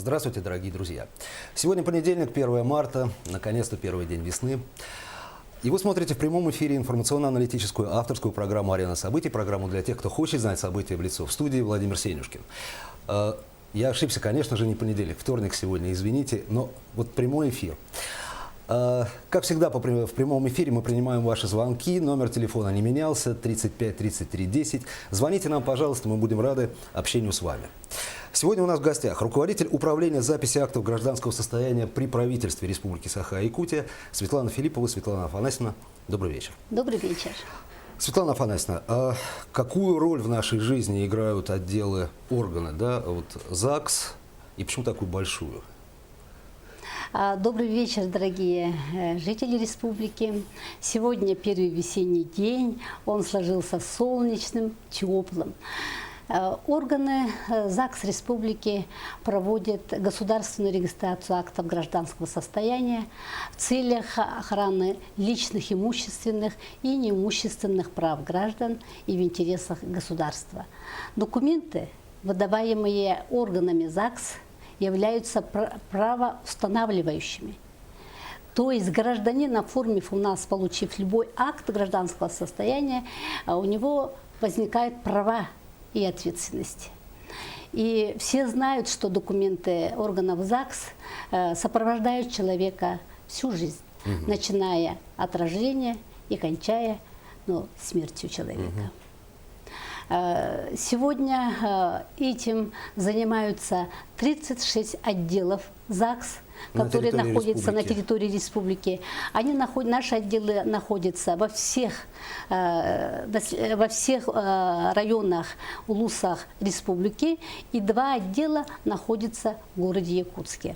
Здравствуйте, дорогие друзья! Сегодня понедельник, 1 марта, наконец-то первый день весны. И вы смотрите в прямом эфире информационно-аналитическую авторскую программу «Арена событий», программу для тех, кто хочет знать события в лицо. В студии Владимир Сенюшкин. Я ошибся, конечно же, не понедельник, вторник сегодня, извините, но вот прямой эфир. Как всегда, в прямом эфире мы принимаем ваши звонки. Номер телефона не менялся, 35 33 10. Звоните нам, пожалуйста, мы будем рады общению с вами. Сегодня у нас в гостях руководитель управления записи актов гражданского состояния при правительстве Республики Саха-Якутия Светлана Филиппова. Светлана Афанасьевна, добрый вечер. Добрый вечер. Светлана Афанасьевна, а какую роль в нашей жизни играют отделы органы, да, вот ЗАГС, и почему такую большую? Добрый вечер, дорогие жители республики. Сегодня первый весенний день, он сложился солнечным, теплым. Органы ЗАГС Республики проводят государственную регистрацию актов гражданского состояния в целях охраны личных, имущественных и неимущественных прав граждан и в интересах государства. Документы, выдаваемые органами ЗАГС, являются правоустанавливающими. То есть гражданин, оформив у нас, получив любой акт гражданского состояния, у него возникают права и ответственности. И все знают, что документы органов ЗАГС сопровождают человека всю жизнь, начиная от рождения и кончая смертью человека. Сегодня этим занимаются 36 отделов ЗАГС, которые находятся на территории республики. Наши отделы находятся во всех районах, улусах республики, и 2 отдела находятся в городе Якутске.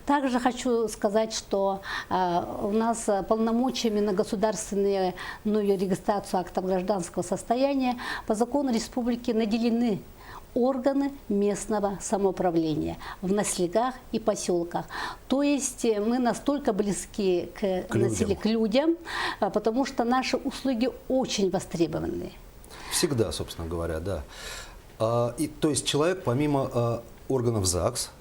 Также хочу сказать, что у нас полномочиями на государственную регистрацию актов гражданского состояния по закону республики наделены органы местного самоуправления в населениях и поселках. То есть мы настолько близки к людям, потому что наши услуги очень востребованы. Всегда, собственно говоря, да. То есть человек, помимо органов ЗАГС,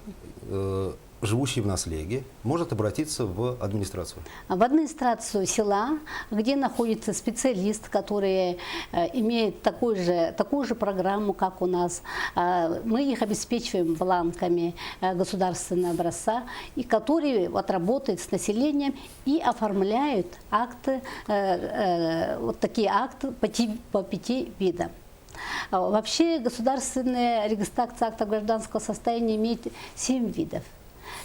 живущий в наследии, может обратиться в администрацию? В администрацию села, где находится специалист, который имеет такую же программу, как у нас. Мы их обеспечиваем бланками государственного образца, и которые работают с населением и оформляют акты, вот такие акты по 5 видам. Вообще государственная регистрация актов гражданского состояния имеет 7 видов.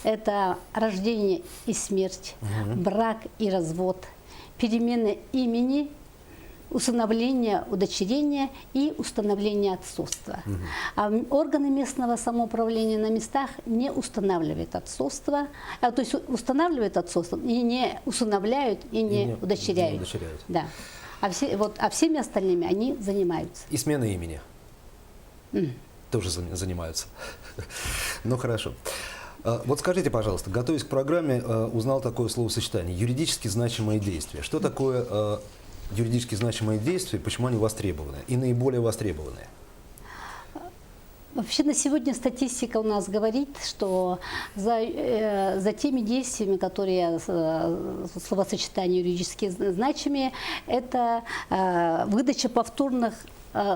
Это рождение и смерть, брак и развод, перемена имени, усыновление, удочерение и установление отцовства. А органы местного самоуправления на местах не устанавливают отцовство, то есть устанавливают отцовство и не усыновляют и не удочеряют. Да. А всеми остальными они занимаются. И смена имени тоже занимаются. Ну хорошо. Вот скажите, пожалуйста, готовясь к программе, узнал такое словосочетание – юридически значимые действия. Что такое юридически значимые действия, почему они востребованы и наиболее востребованные? Вообще на сегодня статистика у нас говорит, что за теми действиями, которые словосочетание юридически значимые, это выдача повторных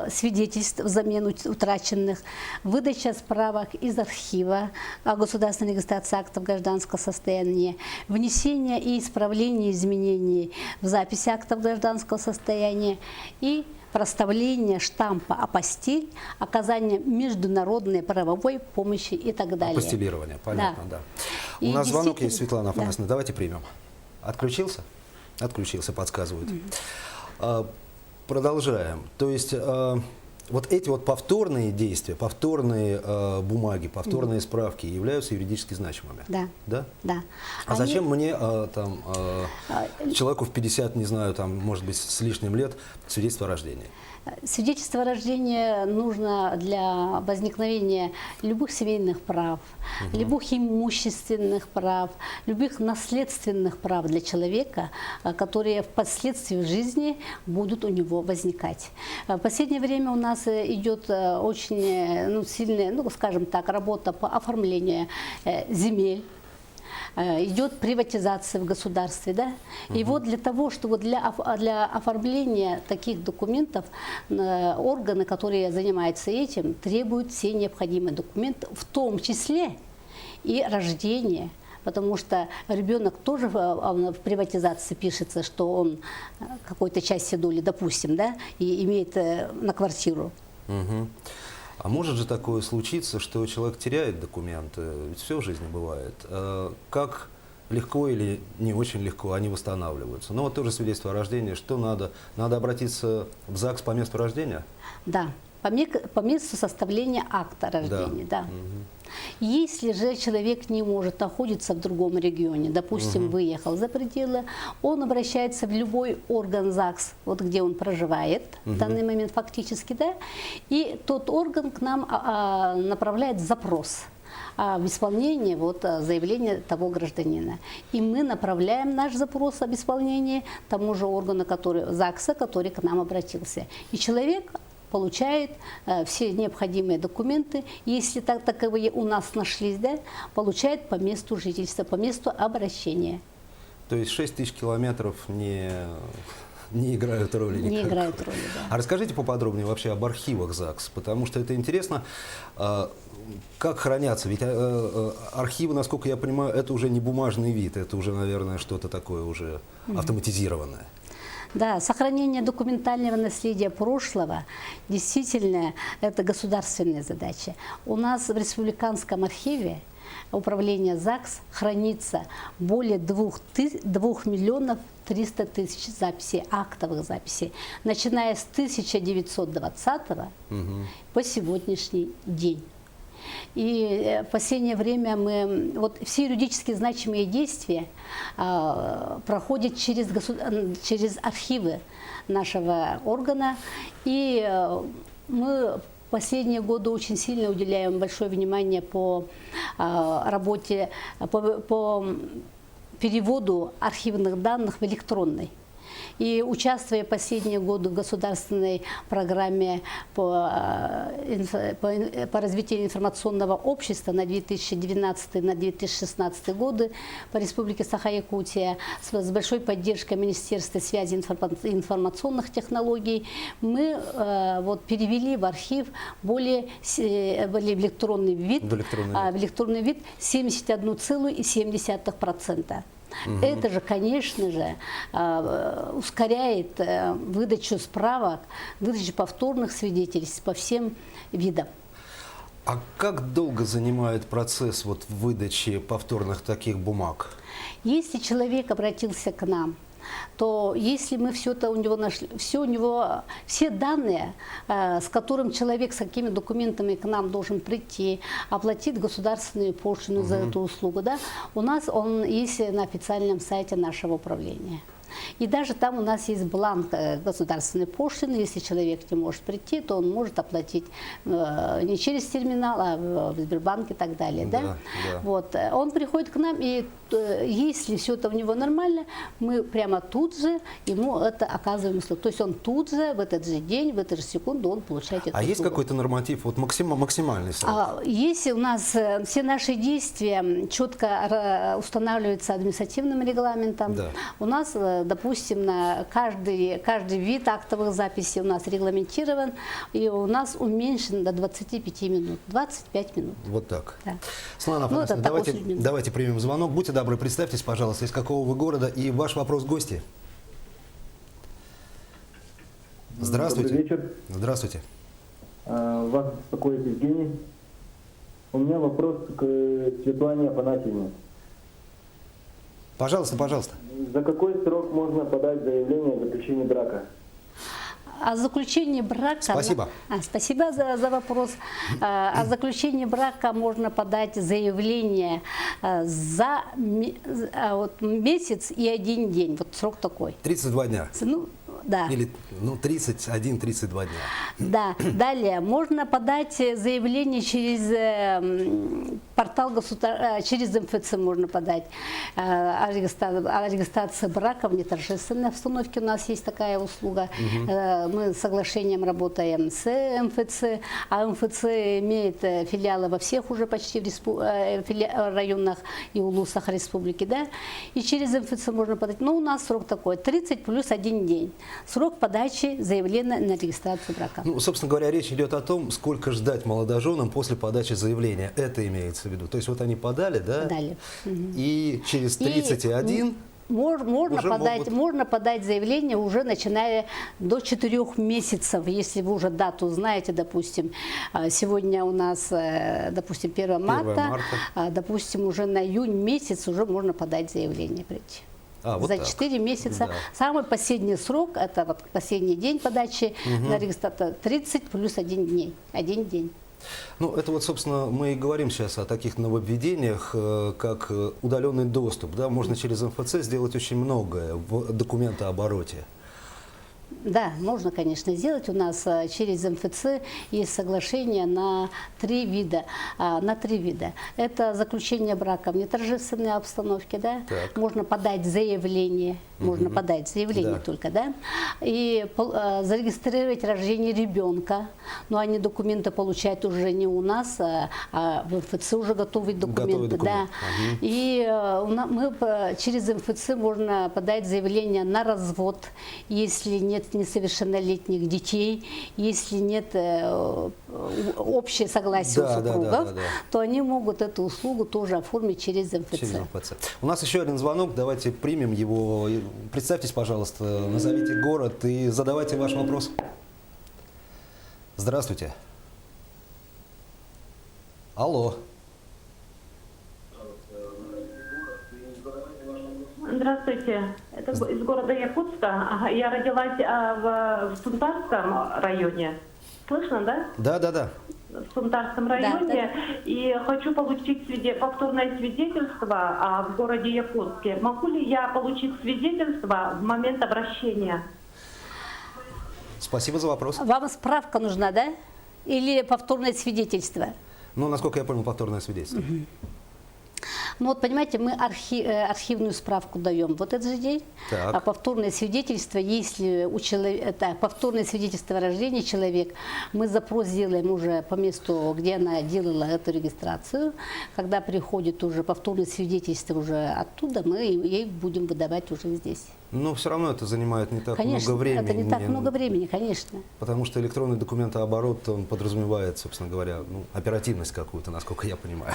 свидетельств взамен утраченных, выдача справок из архива о государственной регистрации актов гражданского состояния, внесение и исправление изменений в записи актов гражданского состояния и проставление штампа апостиль, оказание международной правовой помощи и так далее. Апостилирование, понятно, да. У нас звонок есть, Светлана Афанасьевна, давайте примем. Отключился? Отключился, подсказывают. Продолжаем. То есть вот эти вот повторные действия, повторные бумаги, повторные справки являются юридически значимыми? Да. Да? Да. А зачем мне человеку в 50, не знаю, может быть, с лишним лет свидетельство о рождении? Свидетельство о рождении нужно для возникновения любых семейных прав, любых имущественных прав, любых наследственных прав для человека, которые впоследствии в жизни будут у него возникать. В последнее время у нас нас идет очень сильная, скажем так, работа по оформлению земель. Идет приватизация в государстве, да? И вот для того, чтобы для оформления таких документов органы, которые занимаются этим, требуют все необходимые документы, в том числе и рождение. Потому что ребенок тоже в приватизации пишется, что он какой-то части доли, допустим, да, и имеет на квартиру. Мгм. А может же такое случиться, что человек теряет документы? Ведь все в жизни бывает. Как легко или не очень легко они восстанавливаются? Ну вот тоже свидетельство о рождении. Что надо? Надо обратиться в ЗАГС по месту рождения? Да, по месту составления акта рождения, да. Мгм. Если же человек не может находиться в другом регионе, допустим, выехал за пределы, он обращается в любой орган ЗАГС, вот где он проживает в данный момент фактически, да, и тот орган к нам направляет запрос об исполнении заявления того гражданина. И мы направляем наш запрос об исполнении тому же органу ЗАГСа, который к нам обратился. И человек получает все необходимые документы, если таковые у нас нашлись, да, получает по месту жительства, по месту обращения. То есть 6 тысяч километров не играют роли никакой. Не играют роли, да. А расскажите поподробнее вообще об архивах ЗАГС, потому что это интересно. Как хранятся? Ведь архивы, насколько я понимаю, это уже не бумажный вид, это уже, наверное, что-то такое уже автоматизированное. Да, сохранение документального наследия прошлого действительно это государственная задача. У нас в Республиканском архиве управления ЗАГС хранится более 2 миллионов 300 тысяч записей, актовых записей, начиная с 1920 по сегодняшний день. И в последнее время все юридически значимые действия проходят через архивы нашего органа. И мы в последние годы очень сильно уделяем большое внимание по работе, по переводу архивных данных в электронный. И участвуя последние годы в государственной программе по развитию информационного общества на 2012-2016 годы по Республике Саха-Якутия с большой поддержкой Министерства связи и информационных технологий, мы перевели в архив в электронный вид 71,7%. Это же, конечно же, ускоряет выдачу справок, выдачу повторных свидетельств по всем видам. А как долго занимает процесс выдачи повторных таких бумаг? Если человек обратился к нам, то если мы все это у него нашли, все данные, с которым человек, с какими документами к нам должен прийти, оплатить государственную пошлину за эту услугу, да, у нас он есть на официальном сайте нашего управления. И даже там у нас есть бланк государственной пошлины. Если человек не может прийти, то он может оплатить не через терминал, а в Сбербанке и так далее. Да? Да. Вот. Он приходит к нам, и если все это у него нормально, мы прямо тут же ему это оказываем услугу. То есть он тут же, в этот же день, в эту же секунду он получает эту услугу. Есть какой-то норматив, максимальный срок? Если у нас все наши действия четко устанавливаются административным регламентом, Да. у нас, допустим, на каждый вид актовых записей у нас регламентирован, и у нас уменьшен до 25 минут. 25 минут. Вот так. Да. Светлана Афанасьевна, давайте примем звонок. Будьте добры, представьтесь, пожалуйста, из какого вы города и ваш вопрос гости. Здравствуйте. Добрый вечер. Здравствуйте. Вас беспокоит Евгений. У меня вопрос к Светлане Афанасьевне. Пожалуйста, пожалуйста. За какой срок можно подать заявление о заключении брака? О заключении брака... Спасибо. Спасибо за вопрос. О заключении брака можно подать заявление за месяц и 1 день. Вот срок такой. 32 дня. Ну, Да. Или 31-32 дня. Да. Далее можно подать заявление через портал через МФЦ можно подать о регистрации брака в неторжественной обстановке. У нас есть такая услуга. Мы с соглашением работаем с МФЦ, а МФЦ имеет филиалы во всех уже почти районах и улусах республики, да. И через МФЦ можно подать. Но у нас срок такой: 30 плюс 1 день. Срок подачи заявления на регистрацию брака. Ну, собственно говоря, речь идет о том, сколько ждать молодоженам после подачи заявления. Это имеется в виду. То есть вот они подали, да? Подали. И через 31 можно подать заявление уже начиная до 4 месяцев, если вы уже дату знаете, допустим, сегодня у нас, допустим, 1 марта, допустим, уже на июнь месяц уже можно подать заявление прийти. Вот за так. 4 месяца. Да. Самый последний срок, это вот последний день подачи на регистрацию, 30 плюс 1 день. Ну, это вот, собственно, мы и говорим сейчас о таких нововведениях, как удаленный доступ. Да? Можно через МФЦ сделать очень многое в документообороте. Да, можно, конечно, сделать. У нас через МФЦ есть соглашение на 3 вида. Это заключение брака в неторжественной обстановке, да? Так. Можно подать заявление, Да. только, да? И зарегистрировать рождение ребенка. Но они документы получают уже не у нас, а в МФЦ уже готовые документы. Да. И мы через МФЦ можно подать заявление на развод, если нет несовершеннолетних детей, если нет общее согласие у супругов, то они могут эту услугу тоже оформить через МФЦ. У нас еще один звонок, давайте примем его. Представьтесь, пожалуйста, назовите город и задавайте ваш вопрос. Здравствуйте. Алло. Здравствуйте, это из города Якутска. Я родилась в Сунтарском районе. Слышно, да? Да. В Сунтарском районе. И хочу получить повторное свидетельство в городе Якутске. Могу ли я получить свидетельство в момент обращения? Спасибо за вопрос. Вам справка нужна, да? Или повторное свидетельство? Ну, насколько я понял, повторное свидетельство. Ну вот, понимаете, мы архивную справку даем вот этот же день, Так. а повторное свидетельство, если у человека, повторное свидетельство о рождении человек, мы запрос делаем уже по месту, где она делала эту регистрацию. Когда приходит уже повторное свидетельство уже оттуда, мы ей будем выдавать уже здесь. Но все равно это занимает не так Конечно, много времени. это не так много времени, конечно. Потому что электронный документооборот, он подразумевает, собственно говоря, оперативность какую-то, насколько я понимаю.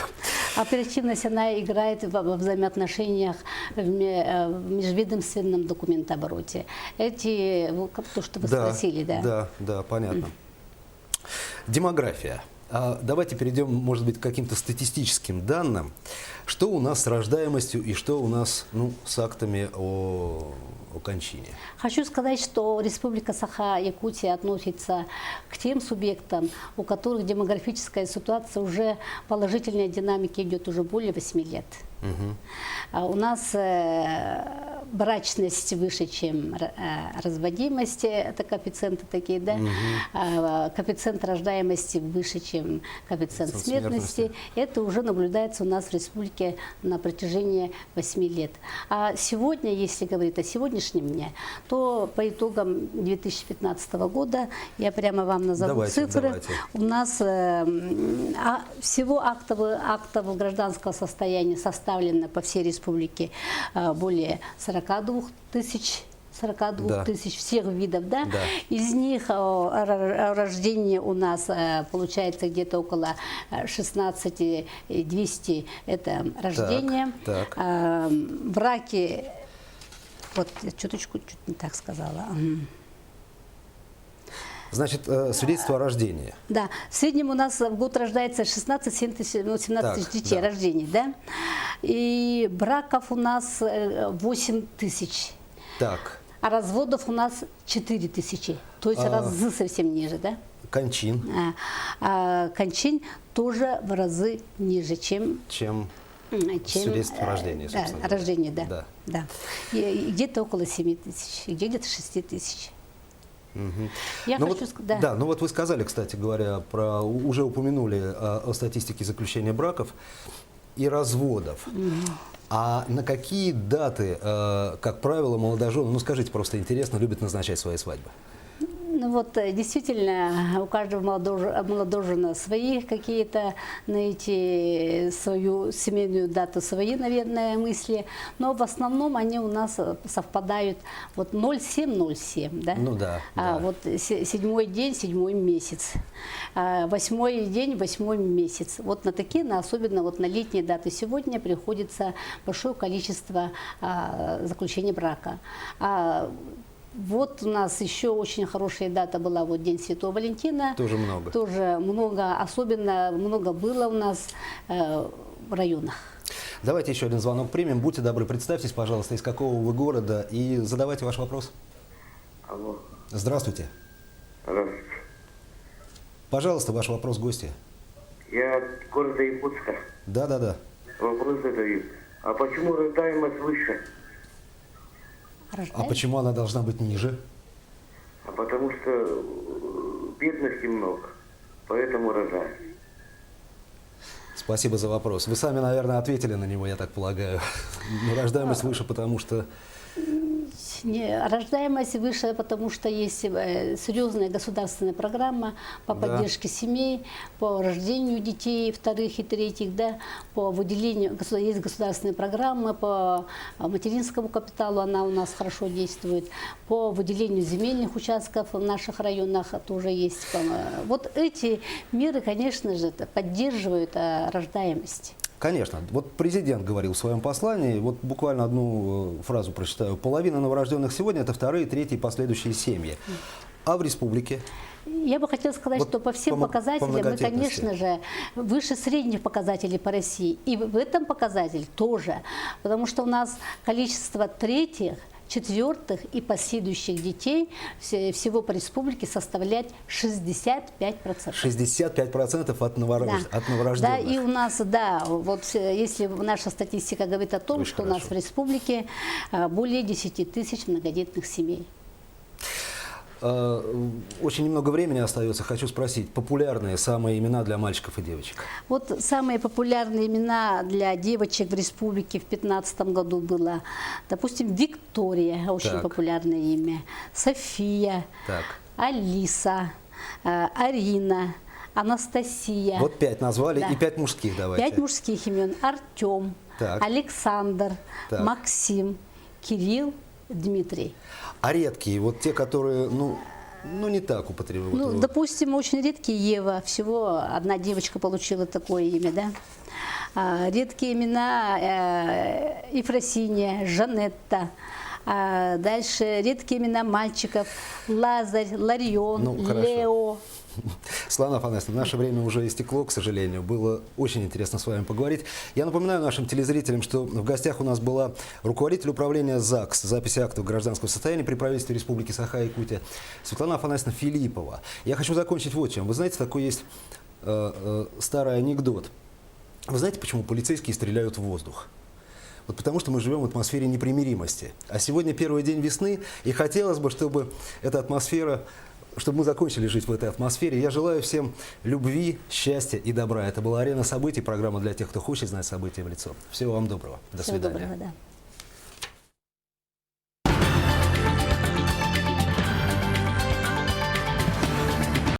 Оперативность, она играет во взаимоотношениях в межведомственном документообороте. То, что вы спросили, да? Да, понятно. Демография. Давайте перейдем, может быть, к каким-то статистическим данным. Что у нас с рождаемостью и что у нас с актами о кончине? Хочу сказать, что Республика Саха-Якутия относится к тем субъектам, у которых демографическая ситуация уже положительная динамика идет уже более 8 лет. У нас брачность выше, чем разводимость, это коэффициенты такие, да? Коэффициент рождаемости выше, чем коэффициент смертности. Это уже наблюдается у нас в республике на протяжении 8 лет. А сегодня, если говорить о сегодняшнем дне, то по итогам 2015 года, я прямо вам назову цифры, у нас всего актов гражданского состояния составлено по всей республике более 42 тысяч всех видов, да? Из них рождение у нас получается где-то около 16 200 это рождение. Браки, вот я чуть не так сказала. Значит, свидетельство о рождении. Да, в среднем у нас в год рождается 16-17 тысяч детей рождений, да? И браков у нас 8 тысяч. Так. А разводов у нас 4 тысячи, то есть разы совсем ниже, да? Кончин. Кончин тоже в разы ниже, чем свидетельство о рождении, собственно. Рождение, да. И где-то около 7 тысяч, где-то 6 тысяч. Я Ну хочу вот, сказать, да, ну вот вы сказали, кстати говоря, уже упомянули о статистике заключения браков и разводов. А на какие даты, как правило, молодожены, ну скажите, просто интересно, любят назначать свои свадьбы? ну вот действительно у каждого молодожена свои какие-то, найти свою семейную дату, свои, наверное, мысли, но в основном они у нас совпадают вот 07-07, да? Ну да, да. Вот седьмой день, седьмой месяц, восьмой день, восьмой месяц. Вот на такие, особенно вот на летние даты сегодня приходится большое количество заключения брака. Вот у нас еще очень хорошая дата была, вот День Святого Валентина. Тоже много. Тоже много, особенно много было у нас в районах. Давайте еще один звонок примем. Будьте добры, представьтесь, пожалуйста, из какого вы города и задавайте ваш вопрос. Алло. Здравствуйте. Здравствуйте. Пожалуйста, ваш вопрос, гости. Я от города Якутска. Да. Вопрос задаю. А почему рождаемость выше? А почему она должна быть ниже? А потому что бедности много, поэтому рожают. Спасибо за вопрос. Вы сами, наверное, ответили на него, я так полагаю. Но рождаемость выше, потому что... Рождаемость выше, потому что есть серьезная государственная программа по поддержке семей, по рождению детей вторых и третьих, да, по выделению, есть государственная программа по материнскому капиталу, она у нас хорошо действует, по выделению земельных участков в наших районах тоже есть. Вот эти меры, конечно же, поддерживают рождаемость. Конечно. Вот президент говорил в своем послании, вот буквально одну фразу прочитаю. Половина новорожденных сегодня – это вторые, третьи, последующие семьи. А в республике? Я бы хотела сказать, Вот что по всем показателям мы, конечно же, выше средних показателей по России. И в этом показателе тоже. Потому что у нас количество третьих, четвертых и последующих детей всего по республике составляет 65%. 65% от новорожденных. Да, и у нас, да, вот если наша статистика говорит о том, Очень что хорошо. у нас в республике более 10 тысяч многодетных семей. Очень немного времени остается. Хочу спросить, популярные самые имена для мальчиков и девочек? Вот самые популярные имена для девочек в республике в 2015 году было, допустим, Виктория, очень Так. популярное имя, София, Так. Алиса, Арина, Анастасия. Вот 5 назвали, Да. и 5 мужских давайте. 5 мужских имен: Артем, Так. Александр, Так. Максим, Кирилл, Дмитрий. А редкие, вот те, которые, ну не так употребляют. Ну, допустим, очень редкие Ева, всего одна девочка получила такое имя, да. Редкие имена Ефросиния, Жанетта. Дальше редкие имена мальчиков: Лазарь, Ларион, Ну, хорошо. Лео. Светлана Афанасьевна, наше время уже истекло, к сожалению. Было очень интересно с вами поговорить. Я напоминаю нашим телезрителям, что в гостях у нас была руководитель управления ЗАГС, записи актов гражданского состояния при правительстве Республики Саха-Якутия, Светлана Афанасьевна Филиппова. Я хочу закончить вот чем. Вы знаете, такой есть старый анекдот. Вы знаете, почему полицейские стреляют в воздух? Вот потому что мы живем в атмосфере непримиримости. А сегодня первый день весны, и хотелось бы, чтобы эта атмосфера, чтобы мы закончили жить в этой атмосфере. Я желаю всем любви, счастья и добра. Это была «Арена событий», программа для тех, кто хочет знать события в лицо. Всего вам доброго. До Всего свидания. доброго, да.